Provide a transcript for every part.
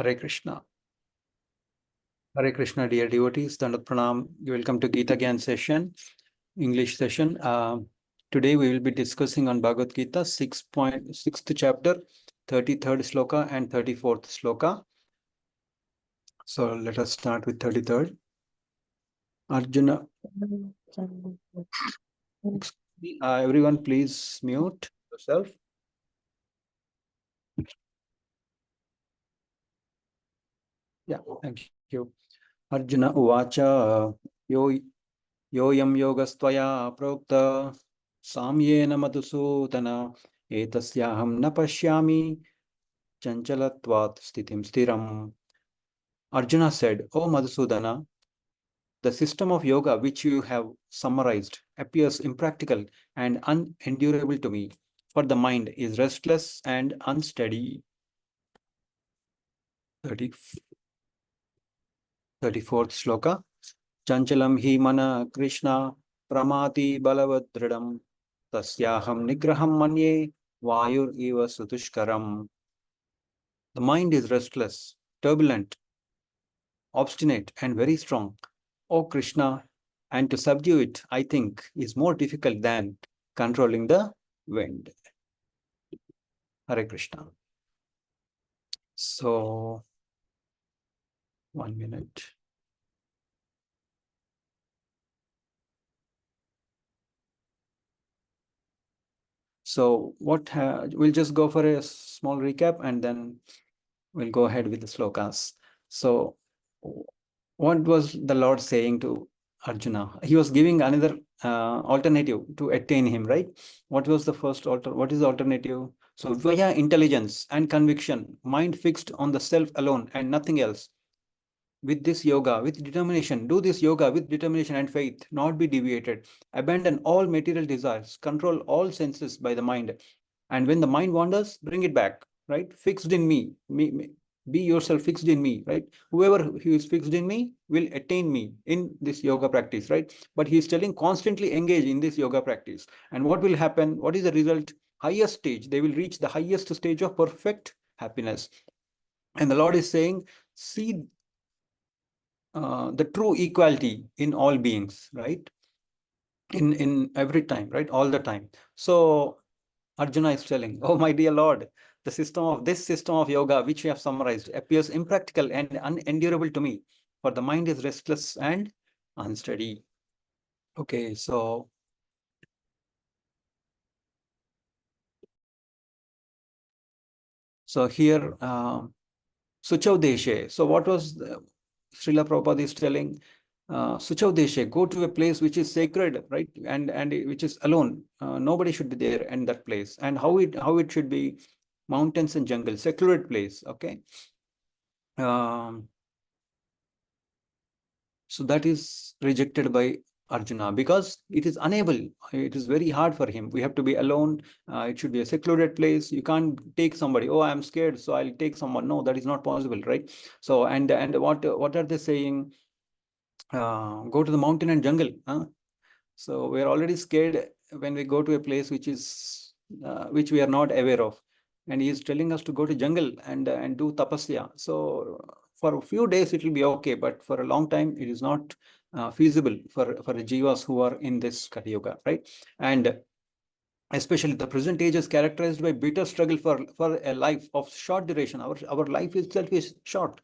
Hare Krishna. Hare Krishna, dear devotees. Dandat Pranam. Welcome to Gita Gyan session, English session. Today we will be discussing on Bhagavad-gītā, 6th chapter, 33rd sloka and 34th sloka. So let us start with 33rd. Arjuna. Everyone please mute yourself. Yeah, thank you. Arjuna uvacha yoyam yogastvaya prokta samyena madhusudana etasyaham na pashyami chanchalatvat sthitim stiram. Arjuna said, O Madhusudana, the system of yoga which you have summarized appears impractical and unendurable to me, for the mind is restless and unsteady. 34th sloka. Chanchalam hi mana Krishna pramati balavadridam tasyaham nigraham manye vayur eva sutushkaram. The mind is restless, turbulent, obstinate, and very strong, O Krishna, and to subdue it, I think, is more difficult than controlling the wind. Hare Krishna. So, 1 minute. So, we'll just go for a small recap and then we'll go ahead with the slokas. So, what was the Lord saying to Arjuna? He was giving another alternative to attain him, right? What was the first what is the alternative? So, via intelligence and conviction, mind fixed on the self alone and nothing else. With this yoga, with determination, do this yoga with determination and faith, not be deviated. Abandon all material desires, control all senses by the mind. And when the mind wanders, bring it back, right? Fixed in me. Be yourself fixed in me, right? Whoever who is fixed in me will attain me in this yoga practice, right? But he is telling constantly engage in this yoga practice. And what will happen? What is the result? Highest stage. They will reach the highest stage of perfect happiness. And the Lord is saying, see the true equality in all beings, right? In every time, right? All the time. So Arjuna is telling, oh my dear Lord, this system of yoga which you have summarized appears impractical and unendurable to me, for the mind is restless and unsteady. Okay, so here Suchav Deshe. So what was Srila Prabhupada is telling? Suchav Deshe, go to a place which is sacred, right? And which is alone. Nobody should be there in that place. And how it should be mountains and jungle, secluded place. Okay. So that is rejected by Arjuna because it is unable. It is very hard for him. We have to be alone. It should be a secluded place. You can't take somebody. Oh, I'm scared, so I'll take someone. No, that is not possible, right? So and what are they saying? Go to the mountain and jungle. So we're already scared when we go to a place which is which we are not aware of, and he is telling us to go to jungle and do tapasya. So for a few days it will be okay, but for a long time it is not feasible for the jivas who are in this Kali Yuga, right? And especially the present age is characterized by bitter struggle for a life of short duration. Our life itself is short.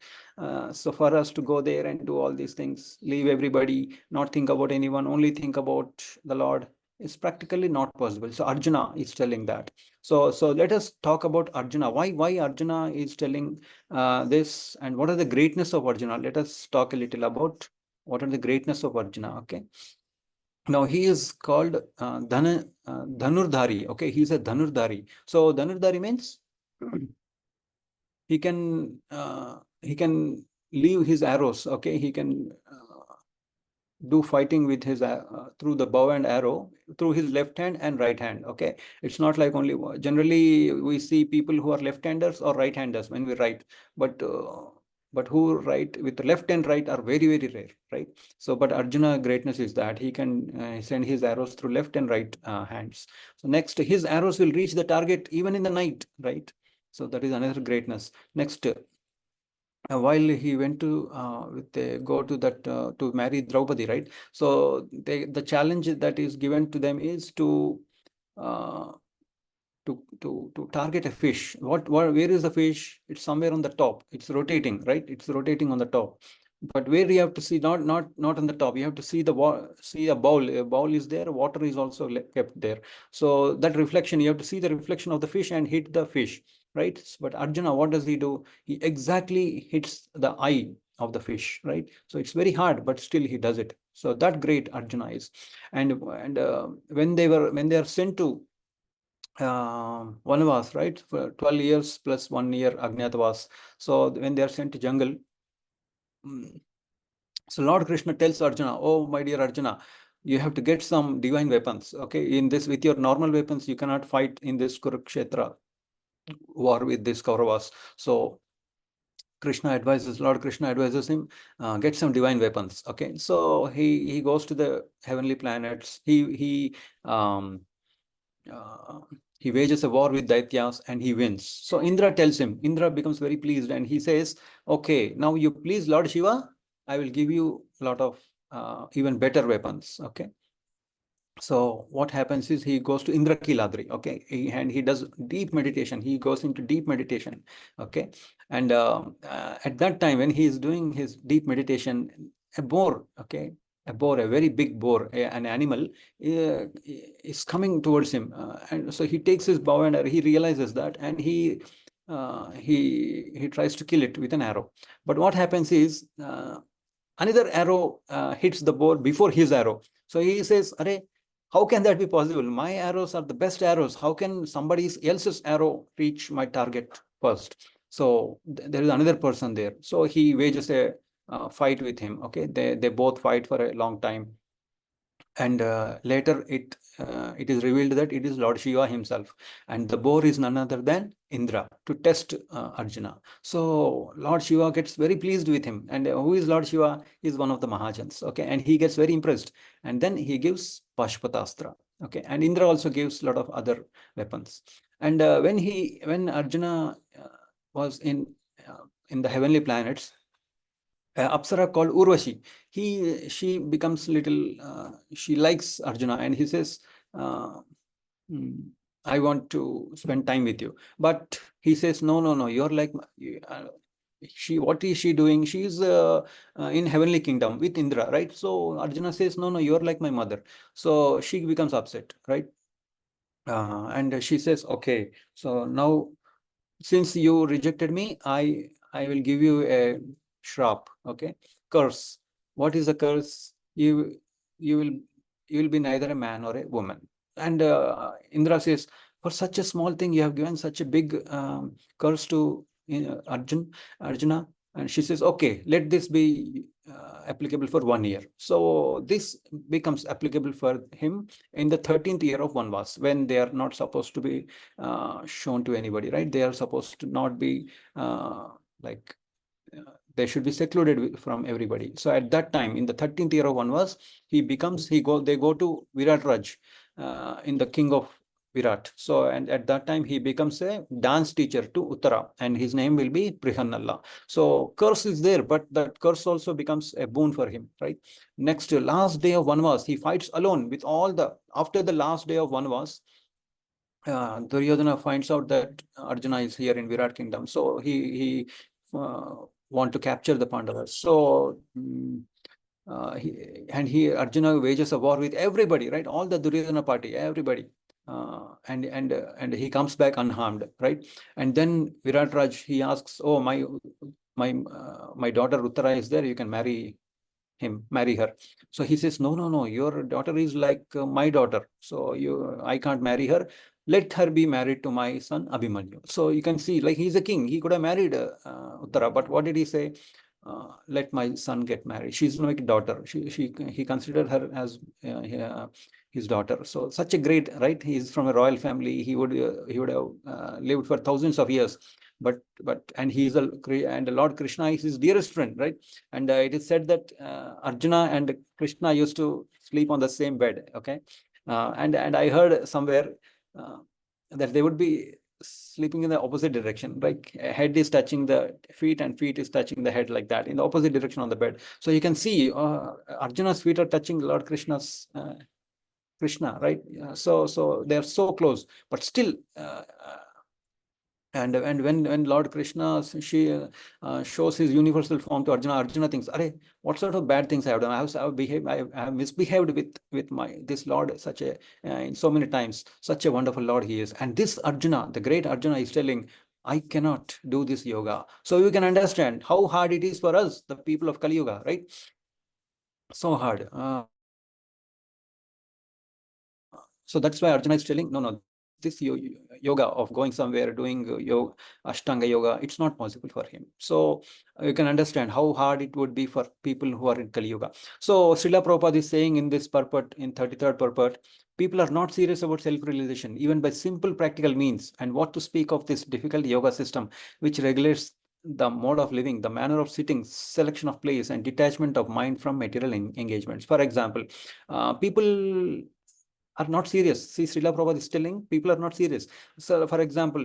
So for us to go there and do all these things, leave everybody, not think about anyone, only think about the Lord, is practically not possible. So Arjuna is telling that. So let us talk about Arjuna. Why Arjuna is telling this, and what are the greatness of Arjuna? Let us talk a little about what are the greatness of Arjuna. Okay. Now he is called Dhanurdhari. Okay, he is a Dhanurdhari. So Dhanurdhari means he can leave his arrows. Okay, he can do fighting with his through the bow and arrow through his left hand and right hand. Okay, it's not like only generally we see people who are left-handers or right-handers when we write, but who write with the left and right are very, very rare, right? So, but Arjuna greatness is that he can send his arrows through left and right hands. So next, his arrows will reach the target even in the night, right? So that is another greatness. Next, while he went to go to that to marry Draupadi, right? So the challenge that is given to them is uh, to target a fish. Where is the fish? It's somewhere on the top. It's rotating, right? It's rotating on the top. But where you have to see, not on the top. You have to see see a bowl. A bowl is there. Water is also kept there. So that reflection, you have to see the reflection of the fish and hit the fish, right? But Arjuna, what does he do? He exactly hits the eye of the fish, right? So it's very hard, but still he does it. So that great Arjuna is. And when they are sent to Vanavas, right? For 12 years plus 1 year Ajnatavas. So when they are sent to jungle, so Lord Krishna tells Arjuna, oh, my dear Arjuna, you have to get some divine weapons. Okay, in this, with your normal weapons, you cannot fight in this Kurukshetra war with these Kauravas. So Lord Krishna advises him, get some divine weapons. Okay, so he goes to the heavenly planets. Um, uh, he wages a war with Daityas and he wins. So Indra tells him, Indra becomes very pleased and he says, okay, now you please Lord Shiva, I will give you a lot of even better weapons. Okay. So what happens is he goes to Indrakiladri, okay, and he does deep meditation. He goes into deep meditation, okay, and at that time when he is doing his deep meditation, a boar, okay, a very big boar, an animal, is coming towards him, and so he takes his bow and he realizes that, and he tries to kill it with an arrow. But what happens is another arrow hits the boar before his arrow. So he says, "Arey, how can that be possible? My arrows are the best arrows. How can somebody else's arrow reach my target first?" So there is another person there. So he wages a fight with him. Okay, they both fight for a long time, and later it is revealed that it is Lord Shiva himself, and the boar is none other than Indra, to test Arjuna. So Lord Shiva gets very pleased with him, and who is Lord Shiva? He is one of the Mahajans. Okay, and he gets very impressed, and then he gives Pashpatastra. Okay, and Indra also gives a lot of other weapons. And when Arjuna was in the heavenly planets, Apsara called Urvashi. She becomes little. She likes Arjuna, and he says, uh, "I want to spend time with you." But he says, "No, no, no. You're like she. What is she doing? She's in heavenly kingdom with Indra, right?" So Arjuna says, "No, no. You're like my mother." So she becomes upset, right? And she says, "Okay. So now, since you rejected me, I will give you a shrap, okay, curse. What is the curse? You will you will be neither a man or a woman." And Indra says, for such a small thing, you have given such a big curse to Arjuna. And she says, okay, let this be applicable for 1 year. So this becomes applicable for him in the 13th year of Vanvas, when they are not supposed to be shown to anybody, right? They are supposed to not be like they should be secluded from everybody. So at that time, in the 13th year of Vanvas, they go to Virat Raj, in the king of Virat. So, and at that time, he becomes a dance teacher to Uttara, and his name will be Prihannalla. So curse is there, but that curse also becomes a boon for him, right? Next, last day of Vanvas, he fights alone with after the last day of Vanvas, Duryodhana finds out that Arjuna is here in Virat kingdom. So he want to capture the Pandavas. So Arjuna wages a war with everybody, right? All the Duryodhana party, everybody. And he comes back unharmed, right? And then Virat Raj, he asks, "Oh, my daughter Uttara is there. You can marry her." So he says, "No, no, no. Your daughter is like my daughter. So I can't marry her. Let her be married to my son Abhimanyu." So you can see, like, he's a king. He could have married Uttara, but what did he say? Let my son get married. She's my daughter. He considered her as his daughter. So such a great, right? He's from a royal family. He would have lived for thousands of years. And and Lord Krishna is his dearest friend, right? And it is said that Arjuna and Krishna used to sleep on the same bed. Okay, and I heard somewhere that they would be sleeping in the opposite direction, like head is touching the feet and feet is touching the head, like that, in the opposite direction on the bed. So you can see Arjuna's feet are touching Lord Krishna's Krishna, right? So they're so close, but still and when Lord Krishna shows his universal form to Arjuna, Arjuna thinks, "Arey, what sort of bad things I have done? I have misbehaved with my this Lord such a in so many times. Such a wonderful Lord he is." And this Arjuna, the great Arjuna, is telling, "I cannot do this yoga." So you can understand how hard it is for us, the people of Kali Yuga, right? So hard. So that's why Arjuna is telling, no, this yoga of going somewhere, doing yoga, Ashtanga yoga, it's not possible for him. So you can understand how hard it would be for people who are in Kali Yuga. So Srila Prabhupada is saying in this purport, in 33rd purport, people are not serious about self-realization, even by simple practical means. And what to speak of this difficult yoga system, which regulates the mode of living, the manner of sitting, selection of place, and detachment of mind from material engagements. For example, people are not serious. See, Srila Prabhupada is telling people are not serious. So, for example,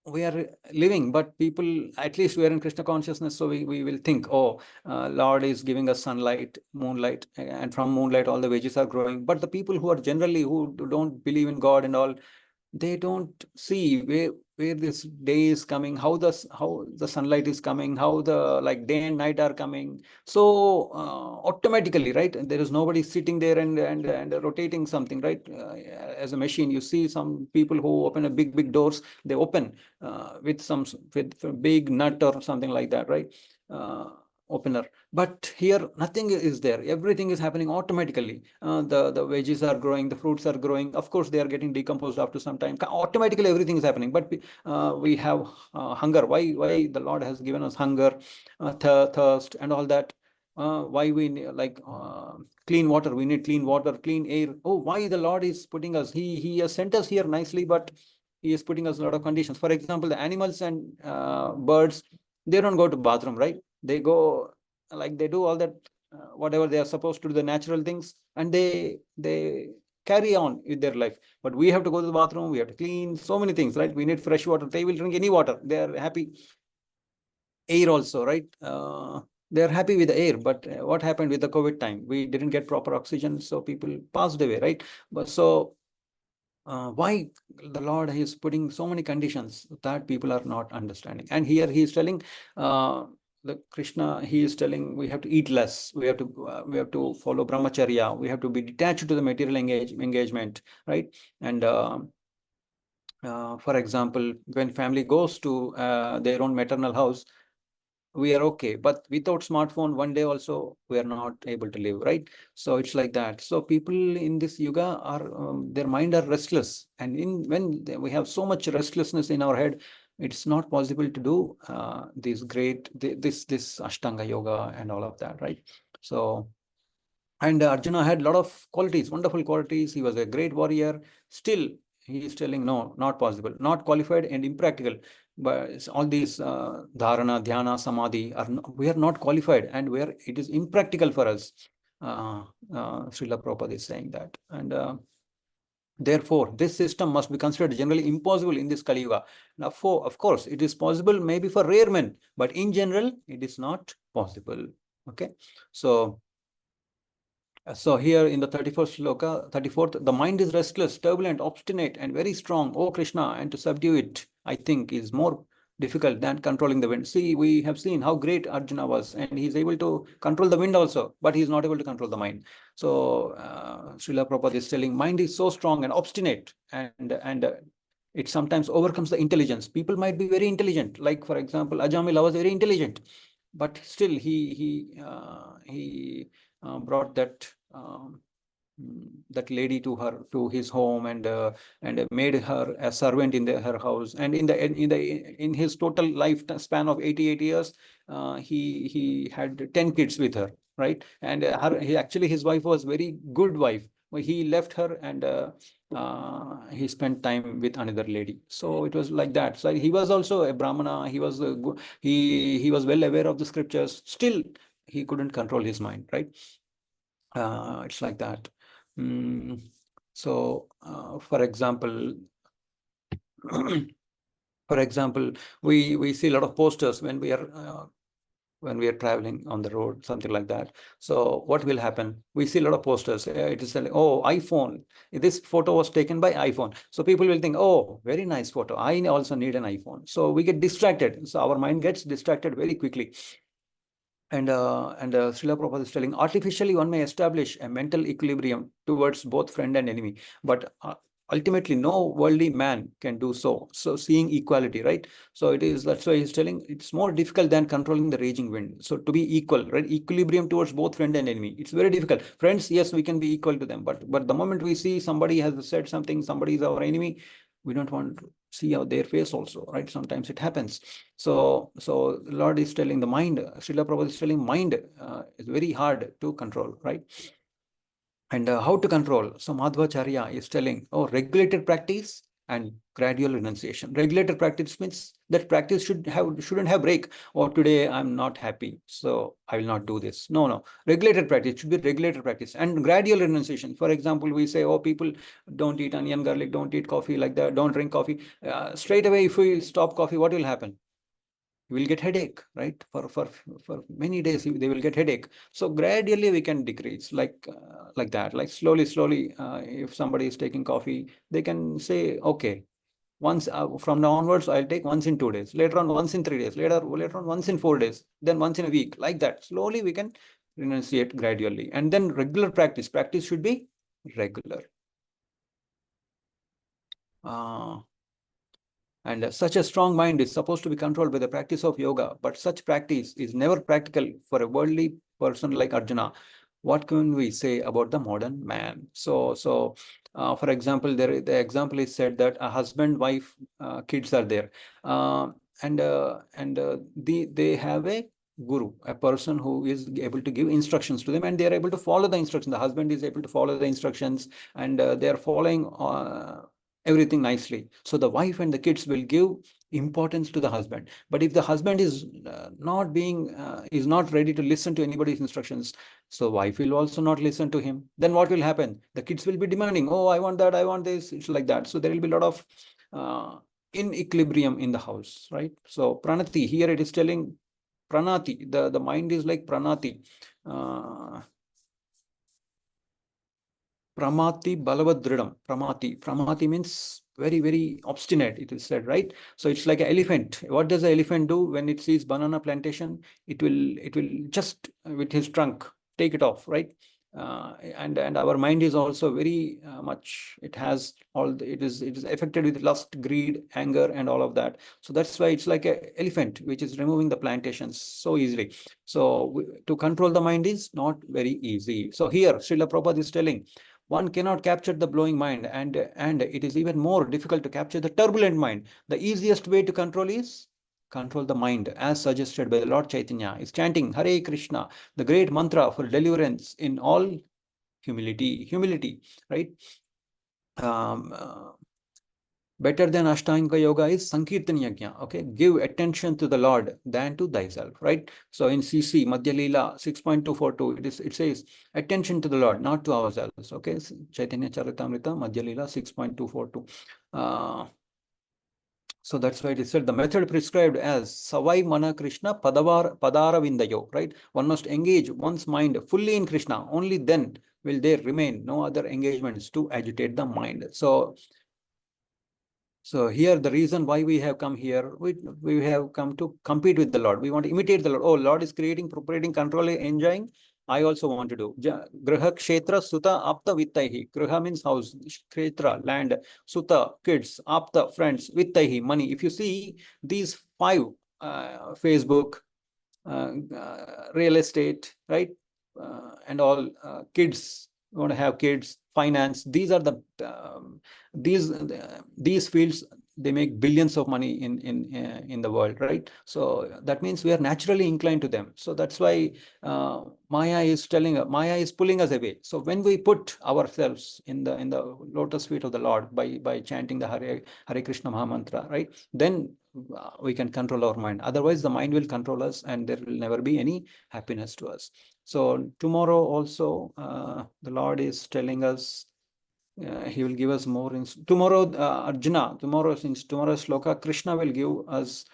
we are living, but people, at least we are in Krishna consciousness, so we will think, oh, Lord is giving us sunlight, moonlight, and from moonlight all the veggies are growing. But the people who are generally, who don't believe in God and all, they don't see where this day is coming, how the sunlight is coming, how the like day and night are coming. So automatically, right, there is nobody sitting there and rotating something, right, as a machine. You see some people who open a big doors, they open with a big nut or something like that, right, opener. But here nothing is there, everything is happening automatically. The veggies are growing, the fruits are growing, of course they are getting decomposed after some time, automatically everything is happening. But we have hunger. Why the Lord has given us hunger, thirst and all that? Why we need, like clean water, we need clean water, clean air. Oh, why the Lord is putting us, he has sent us here nicely, but he is putting us a lot of conditions. For example, the animals and birds, they don't go to bathroom, right? They go, like, they do all that whatever they are supposed to do, the natural things, and they carry on with their life. But we have to go to the bathroom, we have to clean so many things, right? We need fresh water. They will drink any water, they are happy. Air also, right? They are happy with the air. But what happened with the COVID time? We didn't get proper oxygen, so people passed away, right? But so why the Lord is putting so many conditions that people are not understanding? And here he is telling, the Krishna, he is telling, we have to eat less, we have to follow brahmacharya, we have to be detached to the material engagement, right? And for example, when family goes to their own maternal house, we are okay, but without smartphone, one day also we are not able to live, right? So it's like that. So people in this yuga are their mind are restless, and when we have so much restlessness in our head, it's not possible to do this Ashtanga yoga and all of that, right? So, and Arjuna had a lot of qualities, wonderful qualities. He was a great warrior. Still, he is telling, no, not possible, not qualified and impractical. But all these dharana, dhyana, samadhi, we are not qualified, and it is impractical for us. Srila Prabhupada is saying that. And therefore, this system must be considered generally impossible in this Kali Yuga. Now, of course, it is possible maybe for rare men, but in general, it is not possible. Okay. So here in the 34th sloka, 34th, the mind is restless, turbulent, obstinate, and very strong, O Krishna, and to subdue it, I think, is more difficult than controlling the wind. See, we have seen how great Arjuna was, and he's able to control the wind also, but he's not able to control the mind. So Srila Prabhupada is telling, mind is so strong and obstinate, and it sometimes overcomes the intelligence. People might be very intelligent, like for example, Ajamila was very intelligent, but still he brought that lady to his home, and made her a servant in her house. And in his total life span of 88 years, he had 10 kids with her, right? And actually his wife was very good wife. He left her, and he spent time with another lady. So it was like that. So he was also a Brahmana. He was he was well aware of the scriptures. Still, he couldn't control his mind, right? It's like that. So, for example, For example, we see a lot of posters when we are traveling on the road, something like that. So what will happen? We see a lot of posters. It is telling, oh, iPhone. This photo was taken by iPhone. So people will think, oh, very nice photo. I also need an iPhone. So we get distracted. So our mind gets distracted very quickly. And Srila Prabhupada is telling, artificially one may establish a mental equilibrium towards both friend and enemy, but ultimately no worldly man can do so. So seeing equality, right? So it is, that's why he's telling it's more difficult than controlling the raging wind. So to be equal, right? Equilibrium towards both friend and enemy. It's very difficult. Friends, yes, we can be equal to them, but the moment we see somebody has said something, somebody is our enemy, we don't want to see their face also, right? Sometimes it happens. So Lord is telling the mind, Srila Prabhupada is telling mind is very hard to control, right? And how to control? So Madhvacharya is telling, oh, regulated practice and gradual renunciation. Regulated practice means that practice shouldn't have break. Or today I'm not happy, so I will not do this. No. Regulated practice should be regulated practice and gradual renunciation. For example, we say, oh, people don't eat onion, garlic, don't eat coffee like that, don't drink coffee. Straight away, if we stop coffee, what will happen? You will get headache, right? For many days they will get headache. So gradually we can decrease, like that, like slowly. If somebody is taking coffee, they can say, okay, once from now onwards I'll take once in 2 days, later on once in 3 days, later on once in 4 days, then once in a week, like that. Slowly we can renunciate gradually. And then regular practice should be regular. And such a strong mind is supposed to be controlled by the practice of yoga, but such practice is never practical for a worldly person like Arjuna. What can we say about the modern man? So for example, the example is said that a husband, wife, kids are there, they have a guru, a person who is able to give instructions to them, and they are able to follow the instructions. The husband is able to follow the instructions, and they are following everything nicely. So the wife and the kids will give importance to the husband. But if the husband is not ready to listen to anybody's instructions, so wife will also not listen to him. Then what will happen? The kids will be demanding, oh, I want that, I want this. It's like that. So there will be a lot of in equilibrium in the house, right? So pranati, here it is telling pranati, the mind is like pranati. Pramati balavadridam. Pramati means very, very obstinate, it is said, right? So it's like an elephant. What does the elephant do when it sees banana plantation? It will just with his trunk take it off, right? And our mind is also very much, it has it is affected with lust, greed, anger, and all of that. So that's why it's like an elephant which is removing the plantations so easily. So to control the mind is not very easy. So here Srila Prabhupada is telling, one cannot capture the blowing mind, and it is even more difficult to capture the turbulent mind. The easiest way to control is control the mind, as suggested by the Lord Chaitanya, is chanting Hare Krishna, the great mantra for deliverance in all humility, right? Better than Ashtanga Yoga is Sankirtan Yajna. Okay, give attention to the Lord than to thyself, right? So in CC Madhya Leela 6.242, it says attention to the Lord, not to ourselves. Okay, Chaitanya Charitamrita Madhya Leela 6.242. So that's why it said the method prescribed as Savai Mana Krishna Padara Vindayo, right? One must engage one's mind fully in Krishna. Only then will there remain no other engagements to agitate the mind. So here, the reason why we have come here, we have come to compete with the Lord. We want to imitate the Lord. Oh, Lord is creating, propagating, controlling, enjoying. I also want to do. Griha Kshetra Sutta Apta Vittaihi. Griha means house, Kshetra, land, Sutta, kids, Apta, friends, Vittaihi, money. If you see these five, Facebook, real estate, right? And all kids, want to have kids, finance. These are the these fields. They make billions of money in the world, right? So that means we are naturally inclined to them. So that's why Maya is pulling us away. So when we put ourselves in the lotus feet of the Lord by chanting the Hare Krishna Mahamantra, right? Then we can control our mind. Otherwise, the mind will control us, and there will never be any happiness to us. So tomorrow also, the Lord is telling us he will give us more in tomorrow. Arjuna, tomorrow's sloka, Krishna will give us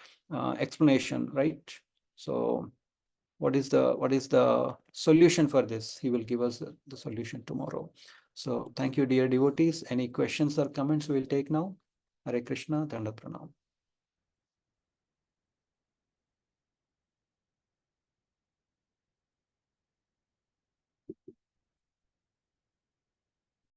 explanation, right? So what is the solution for this? He will give us the solution tomorrow. So thank you, dear devotees. Any questions or comments we'll take now? Hare Krishna, Dandavat Pranam.